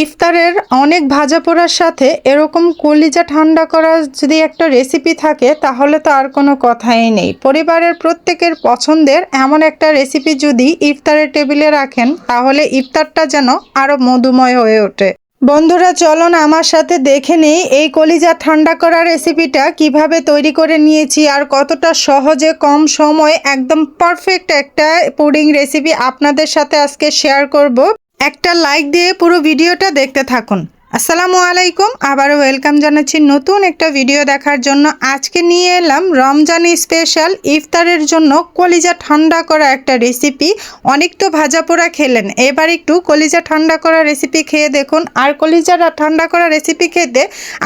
ইফতারের অনেক ভাজা পোড়ার সাথে এরকম কলিজা ঠান্ডা করার যদি একটা রেসিপি থাকে তাহলে তো আর কোনো কথাই নেই। পরিবারের প্রত্যেকের পছন্দের এমন একটা রেসিপি যদি ইফতারের টেবিলে রাখেন তাহলে ইফতারটা যেন আরও মধুময় হয়ে ওঠে। বন্ধুরা চলুন আমার সাথে দেখে নেই এই কলিজা ঠান্ডা করা রেসিপিটা কিভাবে তৈরি করে নিয়েছি আর কতটা সহজে কম সময়ে একদম পারফেক্ট একটা পুডিং রেসিপি আপনাদের সাথে আজকে শেয়ার করব। একটা লাইক দিয়ে পুরো ভিডিওটা দেখতে থাকুন। আসসালামু আলাইকুম, আবারও ওয়েলকাম জানাচ্ছি নতুন একটা ভিডিও দেখার জন্য। আজকে নিয়ে এলাম রমজানি স্পেশাল ইফতারের জন্য কলিজা ঠান্ডা করা একটা রেসিপি। অনেক তো ভাজা পোড়া খেলেন, এবার একটু কলিজা ঠান্ডা করা রেসিপি খেয়ে দেখুন। আর কলিজা ঠান্ডা করা রেসিপি খেতে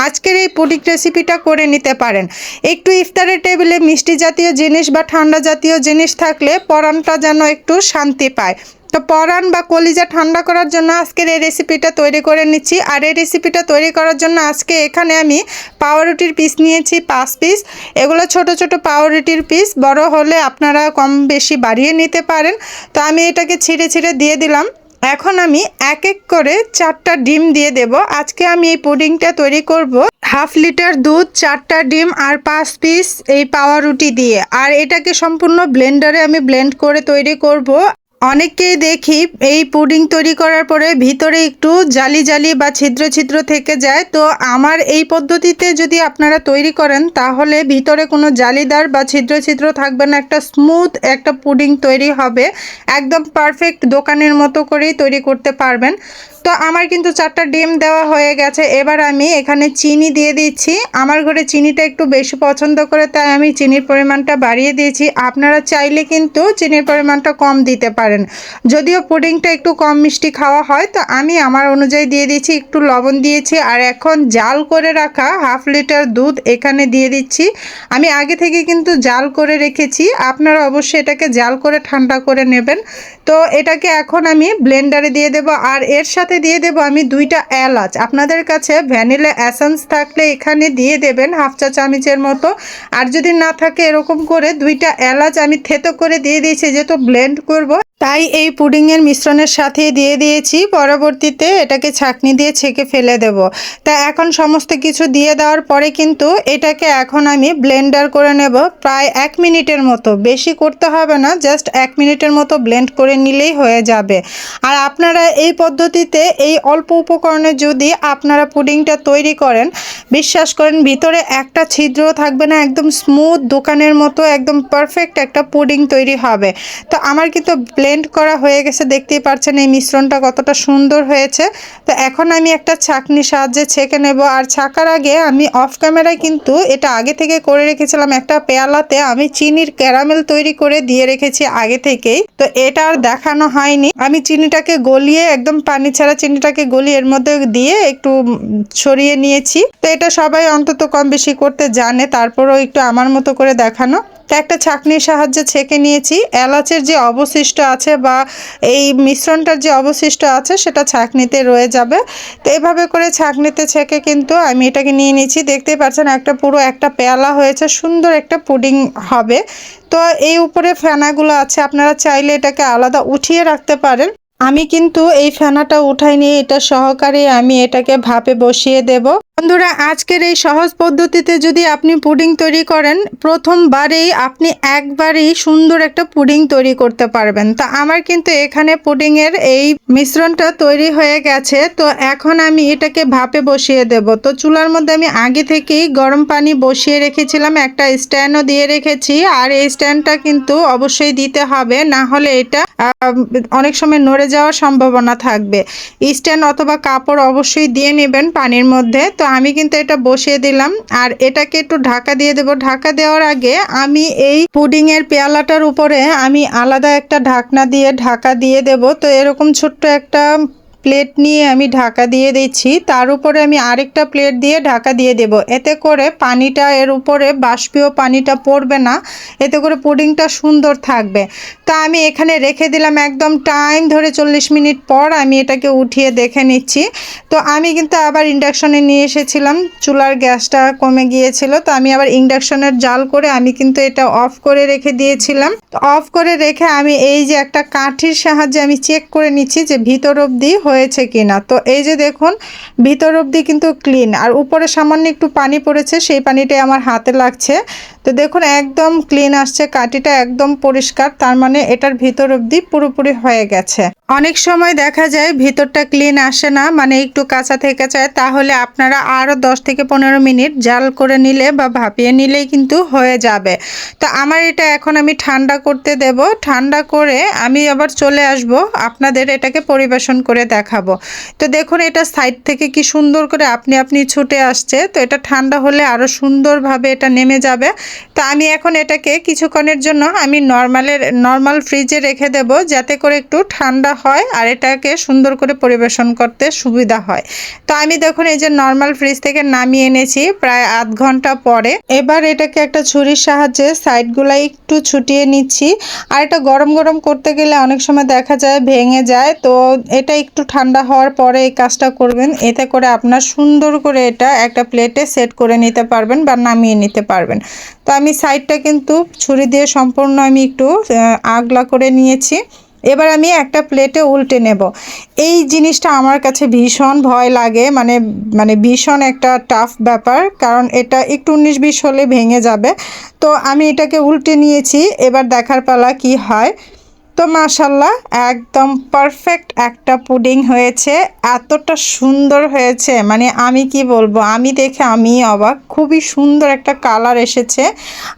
আজকের এই পুডিং রেসিপিটা করে নিতে পারেন। একটু ইফতারের টেবিলে মিষ্টি জাতীয় জিনিস বা ঠান্ডা জাতীয় জিনিস থাকলে পরানটা যেন একটু শান্তি পায়। তো পরান বা কলিজা ঠান্ডা করার জন্য আজকের এই রেসিপিটা তৈরি করে নিচ্ছি। আর এই রেসিপিটা তৈরি করার জন্য আজকে এখানে আমি পাউরুটির পিস নিয়েছি 5 পিস। এগুলো ছোট ছোট পাউরুটির পিস, বড় হলে আপনারা কম বেশি বাড়িয়ে নিতে পারেন। তো আমি এটাকে ছিঁড়ে ছিঁড়ে দিয়ে দিলাম। এখন আমি এক এক করে 4টা ডিম দিয়ে দেব। আজকে আমি এই পুডিংটা তৈরি করব হাফ লিটার দুধ, 4টা ডিম আর 5 পিস এই পাউরুটি দিয়ে। আর এটাকে সম্পূর্ণ ব্লেন্ডারে আমি ব্লেন্ড করে তৈরি করব। অনেককেই দেখি এই পুডিং তৈরি করার পরে ভিতরে একটু জালি জালি বা ছিদ্র ছিদ্র থেকে যায়। তো আমার এই পদ্ধতিতে যদি আপনারা তৈরি করেন তাহলে ভিতরে কোনো জালিদার বা ছিদ্র ছিদ্র থাকবে না, একটা স্মুথ একটা পুডিং তৈরি হবে। একদম পারফেক্ট দোকানের মতো করেই তৈরি করতে পারবেন। তো আমার কিন্তু 4টা ডিম দেওয়া হয়ে গেছে। এবার আমি এখানে চিনি দিয়ে দিচ্ছি। আমার ঘরে চিনিটা একটু বেশি পছন্দ করে তাই আমি চিনির পরিমাণটা বাড়িয়ে দিয়েছি। আপনারা চাইলে কিন্তু চিনির পরিমাণটা কম দিতে পারেন। যদিও পুডিংটা একটু কম মিষ্টি খাওয়া হয় তো আমি আমার অনুযায়ী দিয়ে দিচ্ছি, একটু লবণ দিয়েছি। আর এখন জাল করে রাখা হাফ লিটার দুধ এখানে দিয়ে দিচ্ছি। আমি আগে থেকে কিন্তু জাল করে রেখেছি, আপনারা অবশ্যই এটাকে জাল করে ঠান্ডা করে নেবেন। তো এটাকে এখন আমি ব্লেন্ডারে দিয়ে দেব। আর এর সাথে দিয়ে দেব আমি 2টা এলাচ। আপনাদের কাছে ভ্যানিলা এসেন্স থাকলে এখানে দিয়ে দেবেন হাফ চা চামচের মতো। আর যদি না থাকে এরকম করে 2টা এলাচ আমি থেতো করে দিয়ে দিয়েছি, যেহেতু ব্লেন্ড করব তাই এই পুডিংয়ের মিশ্রণের সাথে দিয়ে দিয়েছি। পরবর্তীতে এটাকে ছাঁকনি দিয়ে ছেঁকে ফেলে দেব। তা এখন সমস্ত কিছু দিয়ে দেওয়ার পরে কিন্তু এটাকে এখন আমি ব্লেন্ডার করে নেব প্রায় 1 মিনিটের মতো। বেশি করতে হবে না, জাস্ট 1 মিনিটের মতো ব্লেন্ড করে নিলেই হয়ে যাবে। আর আপনারা এই পদ্ধতিতে এই অল্প উপকরণে যদি আপনারা পুডিংটা তৈরি করেন, বিশ্বাস করেন ভিতরে একটা ছিদ্রও থাকবে না, একদম স্মুথ দোকানের মতো একদম পারফেক্ট একটা পুডিং তৈরি হবে। তো আমার কিন্তু ব্লেন্ড করা হয়ে গেছে, দেখতেই পাচ্ছেন এই মিশ্রণটা কতটা সুন্দর হয়েছে। তো এখন আমি একটা ছাঁকনির সাহায্যে ছেঁকে নেব। আর ছাঁকার আগে আমি অফ ক্যামেরায় কিন্তু এটা আগে থেকে করে রেখেছিলাম, একটা পেয়ালাতে আমি চিনির ক্যারামেল তৈরি করে দিয়ে রেখেছি আগে থেকেই। তো এটা আর দেখানো হয়নি। আমি চিনিটাকে গলিয়ে একদম পানি ছাড়া চিনিটাকে গলিয়ে এর মধ্যে দিয়ে একটু ছড়িয়ে নিয়েছি। তো এটা সবাই অন্তত কম বেশি করতে জানে, তারপরেও একটু আমার মতো করে দেখানো। তো একটা ছাঁকনির সাহায্যে ছেঁকে নিয়েছি। এলাচের যে অবশিষ্ট আছে বা এই মিশ্রণটার যে অবশিষ্ট আছে সেটা ছাঁকনিতে রয়ে যাবে। তো এভাবে করে ছাঁকনিতে ছেঁকে কিন্তু আমি এটাকে নিয়ে নিয়েছি। দেখতেই পাচ্ছেন পুরো একটা পেয়ালা হয়েছে, সুন্দর একটা পুডিং হবে। তো এই উপরে ফেনাগুলো আছে, আপনারা চাইলে এটাকে আলাদা উঠিয়ে রাখতে পারেন। আমি কিন্তু এই ফেনাটা উঠাই নিয়ে এটা সহকারে আমি এটাকে ভাপে বসিয়ে দেব। বন্ধুরা আজকের এই সহজ পদ্ধতিতে যদি আপনি পুডিং তৈরি করেন, প্রথমবারেই আপনি একবারেই সুন্দর একটা পুডিং তৈরি করতে পারবেন। তা আমার কিন্তু এখানে পুডিংয়ের এই মিশ্রণটা তৈরি হয়ে গেছে। তো এখন আমি এটাকে ভাপে বসিয়ে দেব। তো চুলার মধ্যে আমি আগে থেকেই গরম পানি বসিয়ে রেখেছিলাম, একটা স্ট্যান্ডও দিয়ে রেখেছি। আর এই স্ট্যান্ডটা কিন্তু অবশ্যই দিতে হবে, না হলে এটা অনেক সময় নড়ে যাওয়ার সম্ভাবনা থাকবে। স্ট্যান্ড অথবা কাপড় অবশ্যই দিয়ে নেবেন পানির মধ্যে। তো আমি কিন্তু এটা বসিয়ে দিলাম আর এটাকে একটু ঢাকা দিয়ে দেব। ঢাকা দেওয়ার আগে আমি এই পুডিং এর পেয়ালাটার উপরে আমি আলাদা একটা ঢাকনা দিয়ে ঢাকা দিয়ে দেব। তো এরকম ছোট্ট একটা প্লেট নিয়ে আমি ঢাকা দিয়ে দিচ্ছি, তার উপরে আমি আরেকটা প্লেট দিয়ে ঢাকা দিয়ে দেব। এতে করে পানিটা এর উপরে বাষ্পীয় পানিটা পড়বে না, এতে করে পুডিংটা সুন্দর থাকবে। তা আমি এখানে রেখে দিলাম একদম টাইম ধরে 40 মিনিট পর আমি এটাকে উঠিয়ে দেখে নিচ্ছি। তো আমি কিন্তু আবার ইন্ডাকশনে নিয়ে এসেছিলাম, চুলার গ্যাসটা কমে গিয়েছিল। তো আমি আবার ইন্ডাকশনের জাল করে আমি কিন্তু এটা অফ করে রেখে দিয়েছিলাম। তো অফ করে রেখে আমি এই যে একটা কাঠির সাহায্যে আমি চেক করে নিচ্ছি যে ভিতর অবধি হয়েছে কিনা। তো এই যে দেখুন ভিতর অবধি কিন্তু ক্লিন, আর উপরে সামান্য একটু পানি পড়েছে, সেই পানিটাই আমার হাতে লাগছে। তো দেখুন একদম ক্লিন আসছে, কাঠিটা একদম পরিষ্কার, তার মানে এটার ভিতর অবধি পুরোপুরি হয়ে গেছে। অনেক সময় দেখা যায় ভিতরটা ক্লিন আসে না, মানে একটু কাঁচা থেকে যায়, তাহলে আপনারা আরও 10 থেকে 15 মিনিট জাল করে নিলে বা ভাপিয়ে নিলেই কিন্তু হয়ে যাবে। তো আমার এটা এখন আমি ঠান্ডা করতে দেব, ঠান্ডা করে আমি আবার চলে আসব, আপনাদের এটাকে পরিবেশন করে দেখাবো। তো দেখুন এটা সাইড থেকে কি সুন্দর করে আপনি আপনি ছুটে আসছে। তো এটা ঠান্ডা হলে আরও সুন্দরভাবে এটা নেমে যাবে। তো আমি এখন এটাকে কিছুক্ষণের জন্য আমি নর্মাল ফ্রিজে রেখে দেব, যাতে করে একটু ঠান্ডা হয় আর এটাকে সুন্দর করে পরিবেশন করতে সুবিধা হয়। তো আমি দেখুন এই যে নর্মাল ফ্রিজ থেকে নামিয়ে এনেছি প্রায় আধ ঘন্টা পরে। এবার এটাকে একটা ছুরির সাহায্যে সাইডগুলো একটু ছুটিয়ে নিচ্ছি। আর এটা গরম গরম করতে গেলে অনেক সময় দেখা যায় ভেঙে যায়, তো এটা একটু ঠান্ডা হওয়ার পরে এই কাজটা করবেন, এতে করে আপনার সুন্দর করে এটা একটা প্লেটে সেট করে নিতে পারবেন বা নামিয়ে নিতে পারবেন। তো আমি সাইডটা কিন্তু ছুরি দিয়ে সম্পূর্ণ আমি একটু আগলা করে নিয়েছি। এবার আমি একটা প্লেটে উল্টে নেব। এই জিনিসটা আমার কাছে ভীষণ ভয় লাগে, মানে ভীষণ একটা টাফ ব্যাপার, কারণ এটা একটু 19-20 হলে ভেঙে যাবে। তো আমি এটাকে উল্টে নিয়েছি, এবার দেখার পালা কি হয়। তো মাশাল্লাহ একদম পারফেক্ট একটা পুডিং হয়েছে, এতটা সুন্দর হয়েছে, মানে আমি কি বলবো, আমি দেখে আমি অবাক। খুবই সুন্দর একটা কালার এসেছে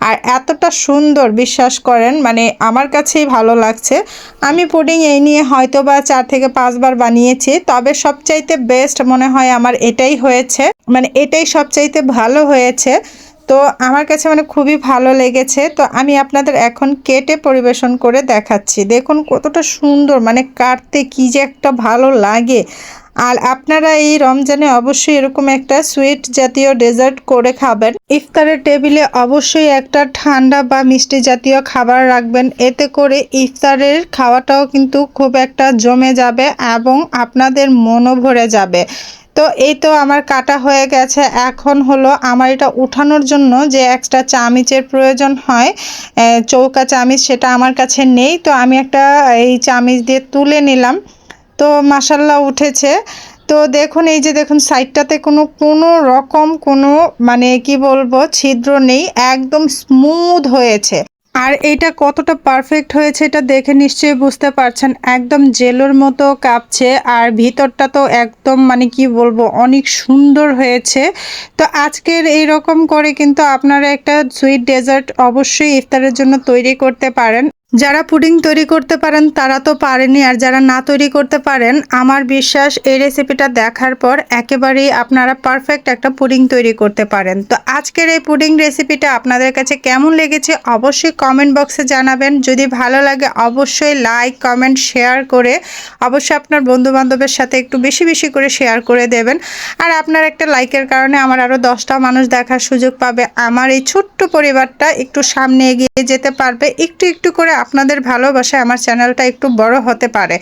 আর এতটা সুন্দর, বিশ্বাস করেন মানে আমার কাছেই ভালো লাগছে। আমি পুডিং এই নিয়ে হয়তো বা 4 থেকে 5 বার বানিয়েছি, তবে সবচাইতে বেস্ট মনে হয় আমার এটাই হয়েছে, মানে এটাই সবচাইতে ভালো হয়েছে। তো আমার কাছে মানে খুবই ভালো লেগেছে। তো আমি আপনাদের এখন কেটে পরিবেশন করে দেখাচ্ছি। দেখুন কতটা সুন্দর, মানে কাটতে কি যে একটা ভালো লাগে। আর আপনারা এই রমজানে অবশ্যই এরকম একটা সুইট জাতীয় ডেজার্ট করে খাবেন। ইফতারের টেবিলে অবশ্যই একটা ঠান্ডা বা মিষ্টি জাতীয় খাবার রাখবেন, এতে করে ইফতারের খাওয়াটাও কিন্তু খুব একটা জমে যাবে এবং আপনাদের মনও ভরে যাবে। তো এই তো আমার কাটা হয়ে গেছে, এখন হলো আমার এটা উঠানোর জন্য যে এক্সট্রা চামিচের প্রয়োজন হয়, চৌকা চামিচ, সেটা আমার কাছে নেই। তো আমি একটা এই চামিচ দিয়ে তুলে নিলাম। তো মাশাল্লাহ উঠেছে। তো দেখুন এই যে দেখুন সাইডটাতে কোনো রকম মানে কি বলবো ছিদ্র নেই, একদম স্মুথ হয়েছে। আর এটা কতটা পারফেক্ট হয়েছে এটা দেখে নিশ্চয়ই বুঝতে পারছেন, একদম জেলোর মতো কাঁপছে আর ভিতরটা তো একদম মানে কি বলবো অনেক সুন্দর হয়েছে। তো আজকের এই রকম করে কিন্তু আপনারা একটা সুইট ডেজার্ট অবশ্যই ইফতারের জন্য তৈরি করতে পারেন। যারা পুডিং তৈরি করতে পারেন তারা তো পারেনই, আর যারা না তৈরি করতে পারেন আমার বিশ্বাস এই রেসিপিটা দেখার পর একেবারেই আপনারা পারফেক্ট একটা পুডিং তৈরি করতে পারেন। তো আজকের এই পুডিং রেসিপিটা আপনাদের কাছে কেমন লেগেছে অবশ্যই কমেন্ট বক্সে জানাবেন। যদি ভালো লাগে অবশ্যই লাইক কমেন্ট শেয়ার করে অবশ্যই আপনার বন্ধুবান্ধবের সাথে একটু বেশি বেশি করে শেয়ার করে দেবেন। আর আপনার একটা লাইকের কারণে আমার আরও 10টা মানুষ দেখার সুযোগ পাবে, আমার এই ছোট্ট পরিবারটা একটু সামনে এগিয়ে যেতে পারবে। একটু একটু করে আপনাদের ভালোবাসায় আমার চ্যানেলটা একটু বড় হতে পারে।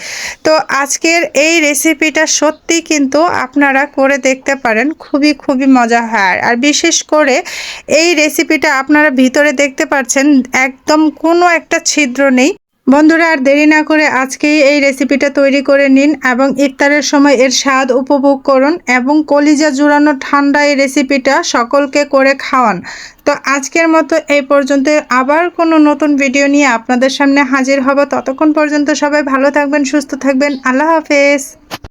তো আজকের এই রেসিপিটা সত্যি কিন্তু আপনারা করে দেখতে পারেন, খুবই খুবই মজা হয়। আর বিশেষ করে এই রেসিপিটা আপনারা ভিতরে দেখতে পাচ্ছেন একদম কোনো একটা ছিদ্র নেই। বন্ধুরা আর দেরি না করে আজকেই এই রেসিপিটা তৈরি করে নিন এবং ইফতারের সময় এর স্বাদ উপভোগ করুন এবং কলিজা জুড়ানো ঠান্ডা এই রেসিপিটা সকলকে করে খাওয়ান। তো আজকের মতো এই পর্যন্ত, আবার কোনো নতুন ভিডিও নিয়ে আপনাদের সামনে হাজির হব। ততক্ষণ পর্যন্ত সবাই ভালো থাকবেন, সুস্থ থাকবেন। আল্লাহ হাফেজ।